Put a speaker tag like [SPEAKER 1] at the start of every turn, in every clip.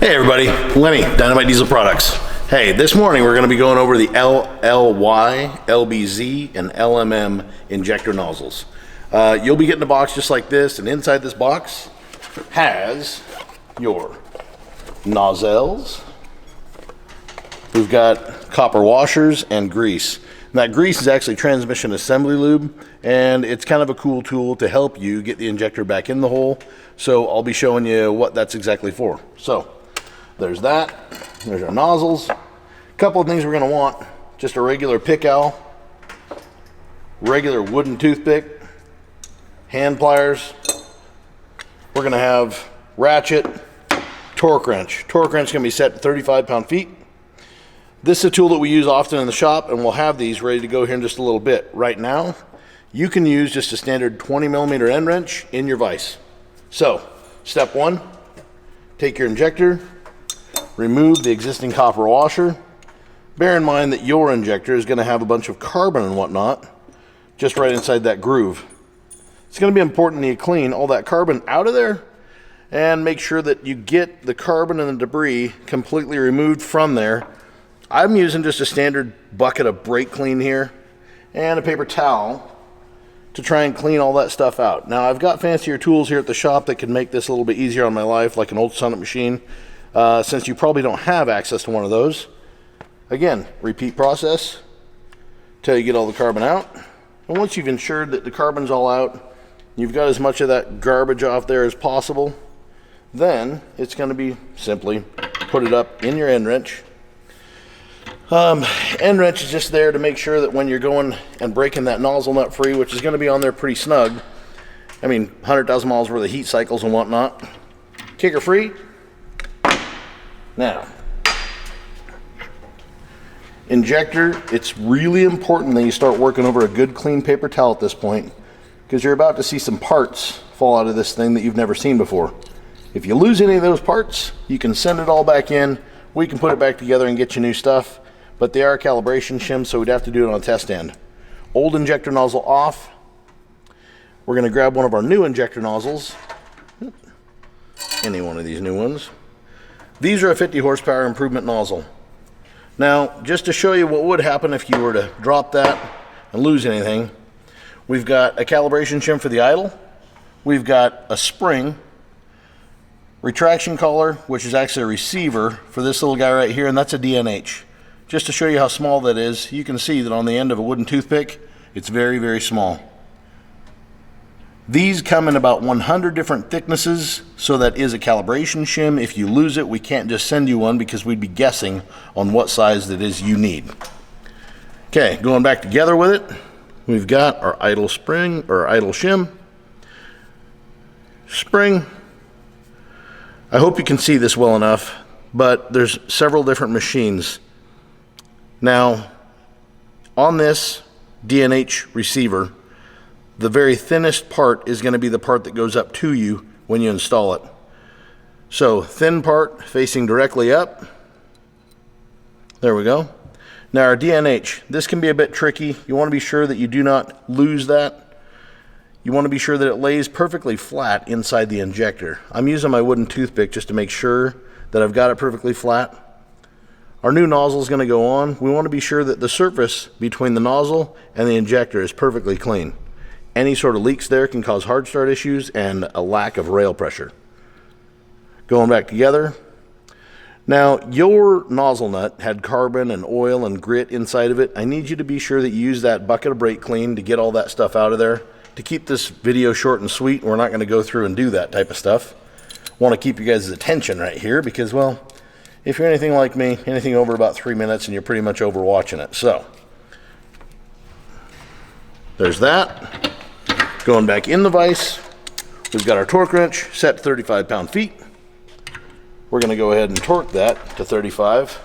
[SPEAKER 1] Hey everybody, Lenny, Dynamite Diesel Products. Hey, this morning we're going to be going over the LLY, LBZ, and LMM injector nozzles. You'll be getting a box just like this, and inside this box has your nozzles. We've got copper washers and grease. And that grease is actually transmission assembly lube, and it's kind of a cool tool to help you get the injector back in the hole. So I'll be showing you what that's exactly for. So there's that. There's our nozzles. A couple of things we're going to want: just a regular pick owl, regular wooden toothpick, hand pliers. We're going to have ratchet, torque wrench. Torque wrench is going to be set to 35 pound-feet. This is a tool that we use often in the shop, and we'll have these ready to go here in just a little bit. Right now, you can use just a standard 20 millimeter end wrench in your vise. So, step one, take your injector, remove the existing copper washer. Bear in mind that your injector is going to have a bunch of carbon and whatnot just right inside that groove. It's going to be important that you clean all that carbon out of there and make sure that you get the carbon and the debris completely removed from there. I'm using just a standard bucket of brake clean here and a paper towel to try and clean all that stuff out. Now, I've got fancier tools here at the shop that can make this a little bit easier on my life, like an old Summit machine. Since you probably don't have access to one of those, again, repeat process till you get all the carbon out. And once you've ensured that the carbon's all out, you've got as much of that garbage off there as possible, then it's going to be simply put it up in your end wrench. End wrench is just there to make sure that when you're going and breaking that nozzle nut free, which is going to be on there pretty snug, I mean 100,000 miles worth of heat cycles and whatnot, kicker free. Now, injector, it's really important that you start working over a good clean paper towel at this point, because you're about to see some parts fall out of this thing that you've never seen before. If you lose any of those parts, you can send it all back in. We can put it back together and get you new stuff, but they are calibration shims, so we'd have to do it on a test stand. Old injector nozzle off. We're going to grab one of our new injector nozzles, any one of these new ones. These are a 50 horsepower improvement nozzle. Now, just to show you what would happen if you were to drop that and lose anything, we've got a calibration shim for the idle. We've got a spring, retraction collar, which is actually a receiver for this little guy right here, and that's a DNH. Just to show you how small that is, you can see that on the end of a wooden toothpick, it's very, very small. These come in about 100 different thicknesses, so that is a calibration shim. If you lose it, we can't just send you one because we'd be guessing on what size that is you need. Okay, going back together with it, we've got our idle spring, or idle shim. Spring. I hope you can see this well enough, but there's several different machines. Now, on this DNH receiver, the very thinnest part is going to be the part that goes up to you when you install it. So, thin part facing directly up. There we go. Now our DNH, this can be a bit tricky. You want to be sure that you do not lose that. You want to be sure that it lays perfectly flat inside the injector. I'm using my wooden toothpick just to make sure that I've got it perfectly flat. Our new nozzle is going to go on. We want to be sure that the surface between the nozzle and the injector is perfectly clean. Any sort of leaks there can cause hard start issues and a lack of rail pressure. Going back together. Now, your nozzle nut had carbon and oil and grit inside of it. I need you to be sure that you use that bucket of brake clean to get all that stuff out of there. To keep this video short and sweet, we're not going to go through and do that type of stuff. Want to keep you guys' attention right here because, well, if you're anything like me, anything over about 3 minutes and you're pretty much over watching it. So, there's that. Going back in the vise, we've got our torque wrench set to 35 pound-feet. We're going to go ahead and torque that to 35.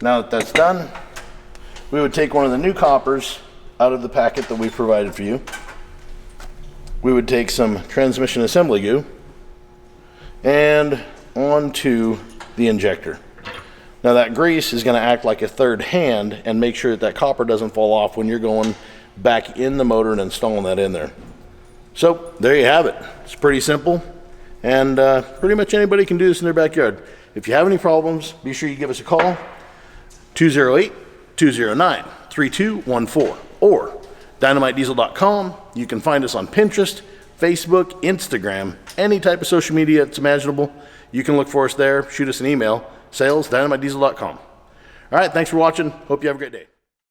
[SPEAKER 1] Now that that's done, we would take one of the new coppers out of the packet that we provided for you. We would take some transmission assembly glue and onto the injector. Now that grease is going to act like a third hand and make sure that that copper doesn't fall off when you're going back in the motor and installing that in there. So there you have it. It's pretty simple. And pretty much anybody can do this in their backyard. If you have any problems, be sure you give us a call, 208-209-3214, or dynamitediesel.com. You can find us on Pinterest, Facebook, Instagram, any type of social media that's imaginable. You can look for us there. Shoot us an email, sales@dynamitediesel.com. All right, thanks for watching. Hope you have a great day.